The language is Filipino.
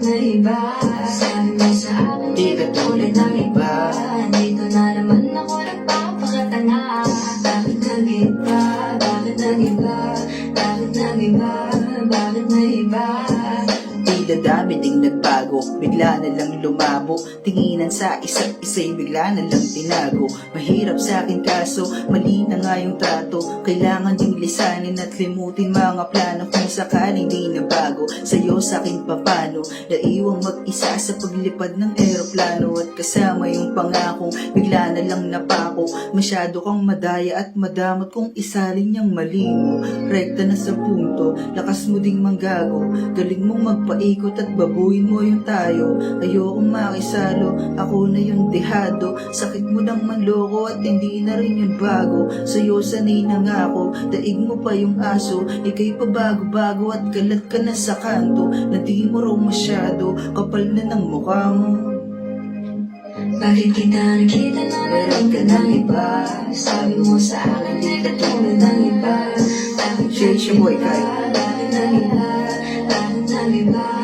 na iba. Sabi mo sa akin, di ka tulad ng iba. Dito na naman ako nagpapakatanga. Bakit nag-iba? Bakit nag-iba? Bakit nag-iba? Bakit nag-iba? Di dadami ding nagbago, bigla na lang lumabo. Tinginan sa isa't isa'y bigla na lang tinago. Mahirap sa akin kaso, mali na nga yung trato. Kailangan ding lisanin at limutin mga plano. Kung sakaling di na bago, sa'yo sa'kin papano. Naiwang mag-isa sa paglipad ng eroplano. At kasama yung pangako, bigla na lang napako. Masyado kang madaya at madamot kung isalin niyang mali mo. Rekta na sa punto, lakas mo ding manggago. Galing mong magpaikot at babuin mo yung tayo. Ayokong makisalo, ako na yung dehado. Sakit mo lang manloko at hindi na rin yun bago. Sa'yo sanay na nga ako, daig mo pa yung aso. Ika'y pabago-bago at kalat ka na sa kanto. Na di mo raw masyado, kapal na ng mukha mo. Bakit kita nakita na meron ka ng iba? Sabi mo sa akin, di ka tulad ng iba. Bakit Shake your boy, Kai. Bakit nag-iba? Bakit nag-iba?